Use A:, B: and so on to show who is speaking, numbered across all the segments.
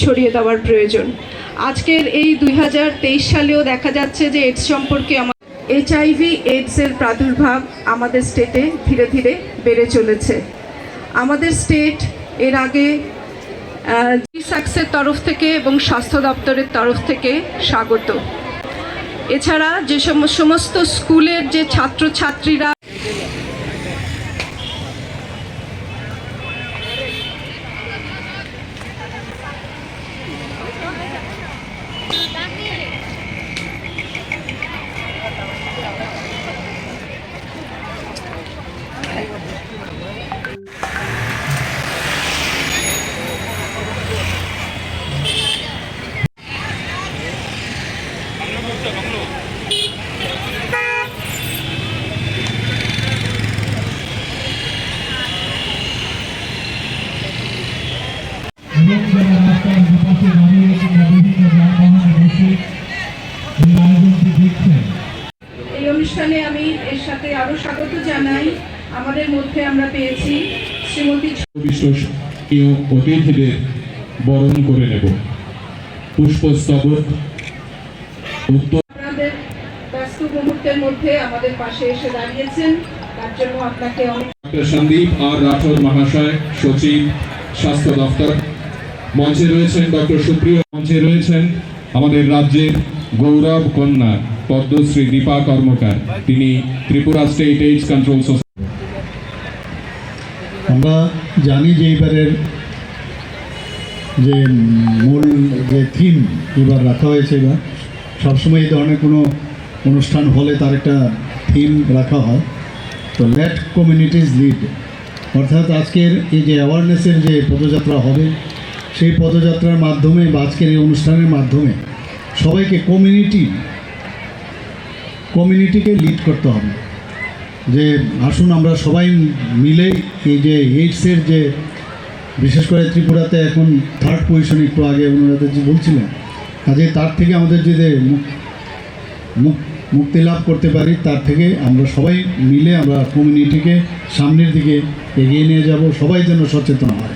A: ছড়িয়ে দেওয়ার প্রয়োজন। আজকের এই 2023 সালেও দেখা যাচ্ছে যে এইডস সম্পর্কে এইচআইভি এইডসের প্রাদুর্ভাব আমাদের স্টেটে ধীরে ধীরে বেড়ে চলেছে। আমাদের স্টেট এর আগে সাকসের তরফ থেকে এবং স্বাস্থ্য দপ্তরের তরফ থেকে স্বাগত। এছাড়া যে সমস্ত স্কুলের যে ছাত্রছাত্রীরা এই অনুষ্ঠানে আমি এর সাথে আরো স্বাগত জানাই। আমাদের মধ্যে আমরা পেয়েছি শ্রীমতী
B: বিশ্বসনীয় অতিথিদের বরণ করে নেব। পুষ্পস্তবক
A: আপনাদের ব্যস্ত মুহূর্তের মধ্যে আমাদের পাশে এসে দাঁড়িয়েছেন, তার জন্য আপনাকে
B: ডক্টর সন্দীপ আর রাঠোর মহাশয়, সচিব, স্বাস্থ্য দপ্তর। মঞ্চে রয়েছেন ডক্টর সুপ্রিয়। মঞ্চে রয়েছেন আমাদের রাজ্যের গৌরব কন্যা পদ্মশ্রী দীপা কর্মকার, তিনি Tripura state AIDS control society.
C: আমরা জানি যে এইবারের যে মূল যে থিম এবার রাখা হয়েছে, এবার সবসময় এই ধরনের কোনো অনুষ্ঠান হলে তার একটা থিম রাখা হয়। তো লেট কমিউনিটিজ লিড, অর্থাৎ আজকের এই যে অ্যাওয়ারনেসের যে পদযাত্রা হবে, সেই পদযাত্রার মাধ্যমে বা আজকের এই অনুষ্ঠানের মাধ্যমে সবাইকে কমিউনিটিকে লিড করতে হবে। যে আসুন আমরা সবাই মিলে এই যে এইডসের যে বিশেষ করে ত্রিপুরাতে এখন 3rd পজিশন, একটু আগে ওনারা যে বলছিলেন, কাজে তার থেকে আমাদের যদি মুক্তি লাভ করতে পারি, তার থেকে আমরা সবাই মিলে আমরা কমিউনিটিকে সামনের দিকে এগিয়ে নিয়ে যাব, সবাই যেন সচেতন হয়।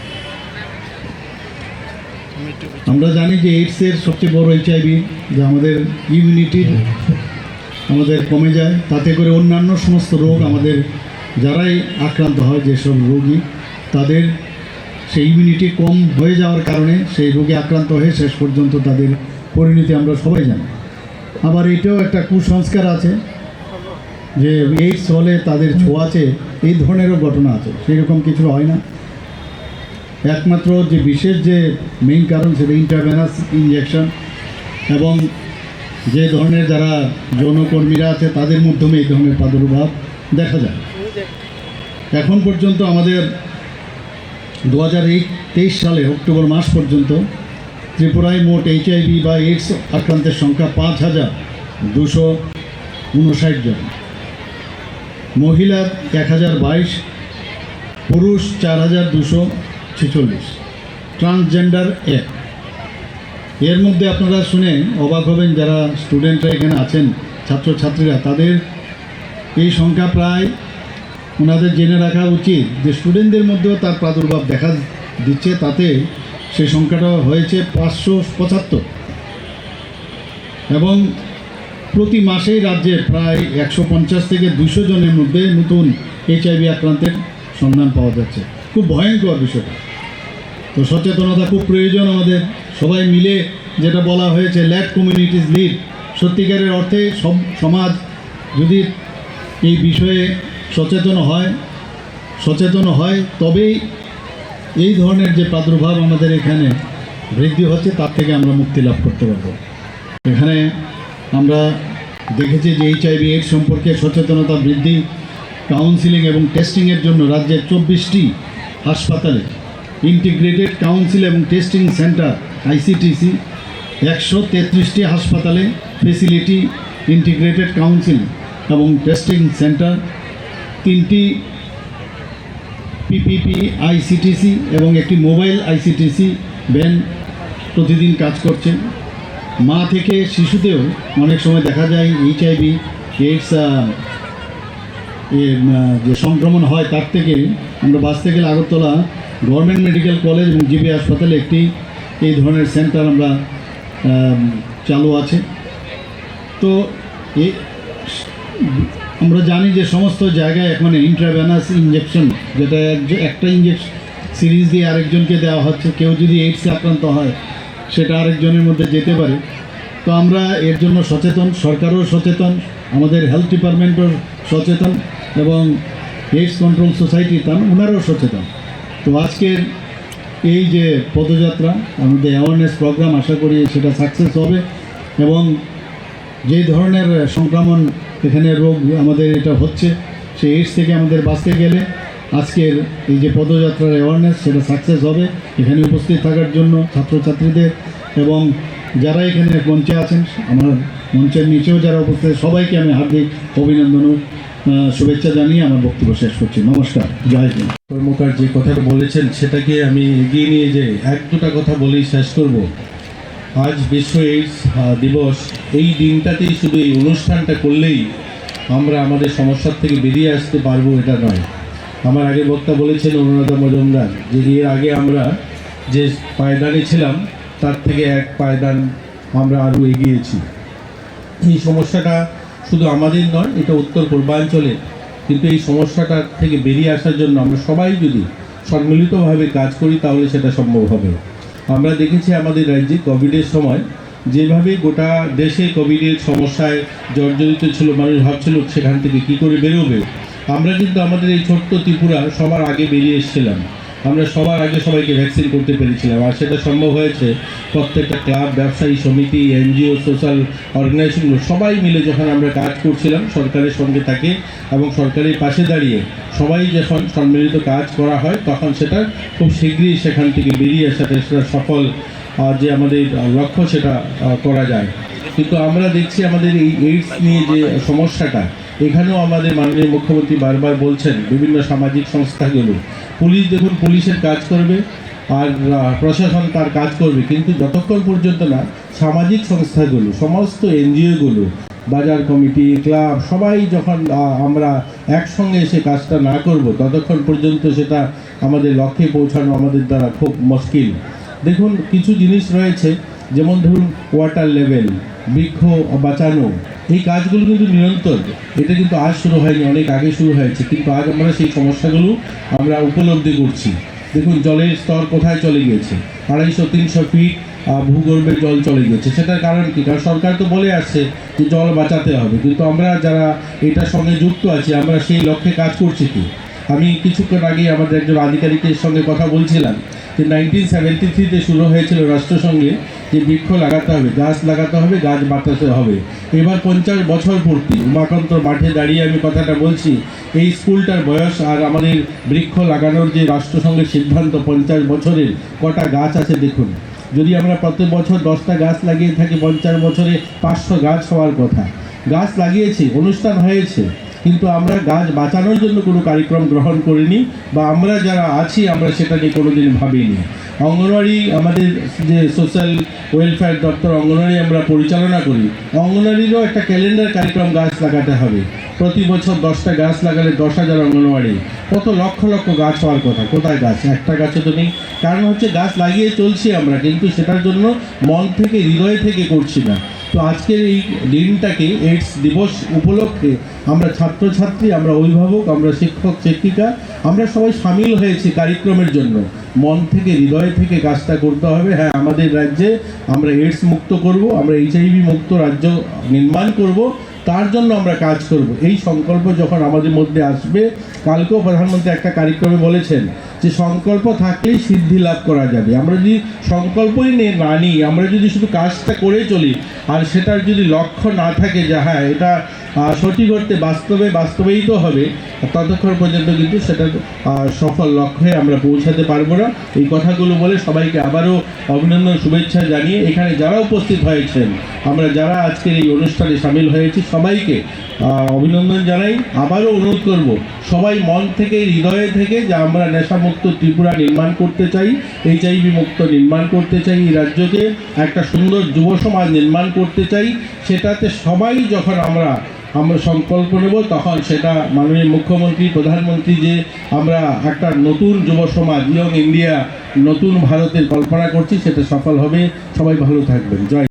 C: আমরা জানি যে এইডসের সবচেয়ে বড় এইচআইভি যে আমাদের ইমিউনিটি আমাদের কমে যায়, তাতে করে অন্যান্য সমস্ত রোগ আমাদের যারাই আক্রান্ত হয়, যেসব রোগী, তাদের সেই ইমিউনিটি কম হয়ে যাওয়ার কারণে সেই রোগে আক্রান্ত হয়ে শেষ পর্যন্ত তাদের পরিণতি আমরা সবাই জানি। আবার এটাও একটা কুসংস্কার আছে যে এইডস হলে তাদের ছোঁয়াচে, এই ধরনেরও ঘটনা আছে। সেই রকম কিছু হয় না। একমাত্র যে বিশেষ যে মেইন কারণ সেটা ইন্টারভেনাস ইনজেকশন এবং যে ধরনের যারা যৌনকর্মীরা আছে তাদের মাধ্যমে এই ধরনের প্রাদুর্ভাব দেখা যায়। এখন পর্যন্ত আমাদের 2023 সালে অক্টোবর মাস পর্যন্ত ত্রিপুরায় মোট এইচআইভি বা এইডস আক্রান্তের সংখ্যা 5259 জন, মহিলা 1022, পুরুষ 4246, ট্রান্সজেন্ডার 1। এর মধ্যে আপনারা শুনে অবাক হবেন, যারা স্টুডেন্টরা এখানে আছেন, ছাত্রছাত্রীরা, তাদের এই সংখ্যা প্রায় ওনাদের জেনে রাখা উচিত যে স্টুডেন্টদের মধ্যেও তার প্রাদুর্ভাব দেখা দিচ্ছে। তাতে সেই সংখ্যাটা হয়েছে 575 এবং প্রতি মাসেই রাজ্যে প্রায় 150 থেকে 200 জনের মধ্যে নতুন এইচআইভি আক্রান্তের সন্ধান পাওয়া যাচ্ছে। খুব ভয়ঙ্কর বিষয়টা। তো সচেতনতা খুব প্রয়োজন আমাদের, সবাই মিলে যেটা বলা হয়েছে লেট কমিউনিটিজ লিড। সত্যিকারের অর্থে সমাজ যদি এই বিষয়ে সচেতন হয় তবেই এই ধরনের যে প্রাদুর্ভাব আমাদের এখানে বৃদ্ধি হচ্ছে তার থেকে আমরা মুক্তি লাভ করতে পারব। এখানে আমরা দেখেছি যে এইচআইভি এইডস সম্পর্কে সচেতনতা বৃদ্ধি, কাউন্সিলিং এবং টেস্টিংয়ের জন্য রাজ্যের 24টি হাসপাতালে ইন্টিগ্রেটেড কাউন্সিল এবং টেস্টিং সেন্টার আইসিটিসি, 133টি হাসপাতালে ফেসিলিটি ইন্টিগ্রেটেড কাউন্সিল এবং টেস্টিং সেন্টার, 3টি পিপিপি আইসিটিসি এবং একটি মোবাইল আইসিটিসি ভ্যান প্রতিদিন কাজ করছে। মা থেকে শিশুতেও অনেক সময় দেখা যায় এইচআইভি এইডস যে সংক্রমণ হয়, তার থেকে আমরা বাঁচতে গেলে আগরতলা গভর্নমেন্ট মেডিকেল কলেজ এবং জিবি হাসপাতালে একটি এই ধরনের সেন্টার আমরা চালু আছে। তো আমরা জানি যে সমস্ত জায়গায় এখন ইন্ট্রাভেনাস ইঞ্জেকশন, যেটা একটা ইঞ্জেকশন সিরিজ দিয়ে আরেকজনকে দেওয়া হচ্ছে। কেউ যদি এইডসে আক্রান্ত হয় সেটা আরেকজনের মধ্যে যেতে পারে। তো আমরা এর জন্য সচেতন, সরকারও সচেতন, আমাদের হেলথ ডিপার্টমেন্টও সচেতন এবং এইডস কন্ট্রোল সোসাইটি ওনারাও সচেতন। তো আজকের এই যে পদযাত্রা, আমাদের অ্যাওয়ারনেস প্রোগ্রাম, আশা করি সেটা সাকসেস হবে এবং যে ধরনের সংক্রমণ এখানে রোগ আমাদের এটা হচ্ছে, সেই এইডস থেকে আমাদের বাঁচতে গেলে আজকের এই যে পদযাত্রার অ্যাওয়ারনেস সেটা সাকসেস হবে। এখানে উপস্থিত থাকার জন্য ছাত্রছাত্রীদের এবং যারা এখানে মঞ্চে আছেন, আমার মঞ্চের নিচেও যারা উপস্থিত, সবাইকে আমি হার্দিক অভিনন্দন ও শুভেচ্ছা জানিয়ে আমার বক্তব্য শেষ করছি। নমস্কার, জয় হিন্দ।
D: কর্মকার যে কথাটা বলেছেন সেটাকে আমি এগিয়ে নিয়ে যে এক দুটা কথা বলেই শেষ করব। আজ বিশ্ব এইডস দিবস, এই দিনটাতেই শুধু এই অনুষ্ঠানটা করলেই আমরা আমাদের সমস্যার থেকে বেরিয়ে আসতে পারবো এটা নয়। আমার আগে বক্তা বলেছেন অনুরাধা মজুমদার যে এর আগে আমরা যে পায়দানে ছিলাম তার থেকে এক পায়দান আমরা আরও এগিয়েছি। এই সমস্যাটা শুধু আমাদের নয়, এটা উত্তর পূর্বাঞ্চলে, কিন্তু এই সমস্যাটার থেকে বেরিয়ে আসার জন্য আমরা সবাই যদি সম্মিলিতভাবে কাজ করি তাহলে সেটা সম্ভব হবে। আমরা দেখেছি আমাদের রাজ্যে কোভিডের সময় যেভাবে গোটা দেশে কোভিডের সমস্যায় জর্জরিত ছিল, মানুষ ভাবছিল সেখান থেকে কী করে বেরোবে। আমরা কিন্তু আমাদের এই ছোট্ট ত্রিপুরা সবার আগে বেরিয়ে এসেছিলাম। আমরা সবার আগে সবাইকে ভ্যাকসিন করতে পেরেছিলাম, আর সেটা সম্ভব হয়েছে প্রত্যেকটা ক্লাব, ব্যবসায়ী সমিতি, এনজিও, সোশ্যাল অর্গানাইজেশনগুলো সবাই মিলে যখন আমরা কাজ করছিলাম সরকারের সঙ্গে থাকে এবং সরকারের পাশে দাঁড়িয়ে সবাই যখন সম্মিলিত কাজ করা হয় তখন সেটা খুব শীঘ্রই সেখান থেকে বেরিয়ে আসাতে সেটা সফল যে আমাদের লক্ষ্য সেটা করা যায়। কিন্তু আমরা দেখছি আমাদের এই এইডস নিয়ে যে সমস্যাটা, এখানেও আমাদের মাননীয় মুখ্যমন্ত্রী বারবার বলছেন বিভিন্ন সামাজিক সংস্থাগুলো, পুলিশ দেখুন পুলিশের কাজ করবে আর প্রশাসন তার কাজ করবে, কিন্তু যতক্ষণ পর্যন্ত না সামাজিক সংস্থাগুলো, সমস্ত এনজিওগুলো, বাজার কমিটি, ক্লাব সবাই যখন আমরা একসঙ্গে এসে কাজটা না করব ততক্ষণ পর্যন্ত সেটা আমাদের লক্ষ্যে পৌঁছানো আমাদের দ্বারা খুব মুশকিল। দেখুন কিছু জিনিস রয়েছে, যেমন ধরুন ওয়াটার লেভেল, বৃক্ষ বাঁচানো, এই কাজগুলো কিন্তু নিরন্তর, এটা কিন্তু আজ শুরু হয়নি, অনেক আগে শুরু হয়েছে, কিন্তু আজ আমরা সেই সমস্যাগুলো আমরা উপলব্ধি করছি। দেখুন জলের স্তর কোথায় চলে গিয়েছে, 250-300 ফিট ভূগর্ভের জল চলে গেছে। সেটার কারণ কী? কারণ সরকার তো বলে আসছে যে জল বাঁচাতে হবে, কিন্তু আমরা যারা এটার সঙ্গে যুক্ত আছি আমরা সেই লক্ষ্যে কাজ করছি কি? আমি কিছুক্ষণ আগে আমাদের একজন আধিকারিকের সঙ্গে কথা বলছিলাম যে 1973-তে শুরু হয়েছিল রাষ্ট্রসংঘে যে বৃক্ষ লাগাতে হবে, গাছ লাগাতে হবে, গাছ বাঁচাতে হবে। এবার 50 বছর পূর্তি, উমাকান্ত মাঠে দাঁড়িয়ে আমি কথাটা বলছি, এই স্কুলটার বয়স আর আমাদের বৃক্ষ লাগানোর যে রাষ্ট্রসংঘের সিদ্ধান্ত 50 বছরের কটা গাছ আছে দেখুন। যদি আমরা প্রত্যেক বছর 10টা গাছ লাগিয়ে থাকি, 50 বছরে 500 গাছ হওয়ার কথা। গাছ লাগিয়েছি, অনুষ্ঠান হয়েছে, কিন্তু আমরা গাছ বাঁচানোর জন্য কোনো কার্যক্রম গ্রহণ করিনি, বা আমরা যারা আছি আমরা সেটা নিয়ে কোনোদিন ভাবিনি। অঙ্গনওয়াড়ি, আমাদের যে সোশ্যাল ওয়েলফেয়ার দপ্তর অঙ্গনওয়াড়ি আমরা পরিচালনা করি, অঙ্গনওয়াড়িরও একটা ক্যালেন্ডার কার্যক্রম গাছ লাগাতে হবে। প্রতি বছর 10টা গাছ লাগালে 10,000 অঙ্গনওয়াড়ি, কত লক্ষ লক্ষ গাছ হওয়ার কথা, কোথায় গাছ? একটা গাছও তো নেই। কারণ হচ্ছে গাছ লাগিয়ে চলছি আমরা, কিন্তু সেটার জন্য মন থেকে, হৃদয় থেকে করছি না। তো আজকের এই দিনটাকে, এইডস দিবস উপলক্ষে আমরা ছাত্রছাত্রী, আমরা অভিভাবক, আমরা শিক্ষক শিক্ষিকা, আমরা সবাই সামিল হয়েছি কার্যক্রমের জন্য। মন থেকে, হৃদয় থেকে কাজটা করতে হবে। হ্যাঁ, আমাদের রাজ্যে আমরা এইডস মুক্ত করব, আমরা এইচআইভি মুক্ত রাজ্য নির্মাণ করব, তার জন্য আমরা কাজ করব। এই সংকল্প যখন আমাদের মধ্যে আসবে, কালকেও প্রধানমন্ত্রী একটা কার্যক্রমে বলেছেন যে সংকল্প থাকলেই সিদ্ধি লাভ করা যাবে। আমরা যদি সংকল্পই না নিই, আমরা যদি শুধু কাজটা করে চলি আর সেটার যদি লক্ষ্য না থাকে যে হ্যাঁ এটা সঠিক করতে বাস্তবেই হবে, ততক্ষণ পর্যন্ত কিন্তু সেটা সফল লক্ষ্যে আমরা পৌঁছাতে পারবো না। এই কথাগুলো বলে সবাইকে আবারও অভিনন্দন, শুভেচ্ছা জানিয়ে এখানে যারা উপস্থিত হয়েছেন, আমরা যারা আজকের এই অনুষ্ঠানে সামিল হয়েছি সবাইকে অভিনন্দন জানাই। আবারও অনুরোধ করব সবাই মন থেকে, হৃদয়ে থেকে যে আমরা নেশামুক্ত ত্রিপুরা নির্মাণ করতে চাই, এইচআইভি মুক্ত নির্মাণ করতে চাই, এই রাজ্যকে একটা সুন্দর যুব সমাজ নির্মাণ করতে চাই। সেটাতে সবাই যখন আমরা আমরা সংকল্প নেব, তখন সেটা মাননীয় মুখ্যমন্ত্রী, প্রধানমন্ত্রী যে আমরা একটা নতুন যুব সমাজ, ইয়ং ইন্ডিয়া, নতুন ভারতের কল্পনা করছি, সেটা সফল হবে। সবাই ভালো থাকবেন। জয়।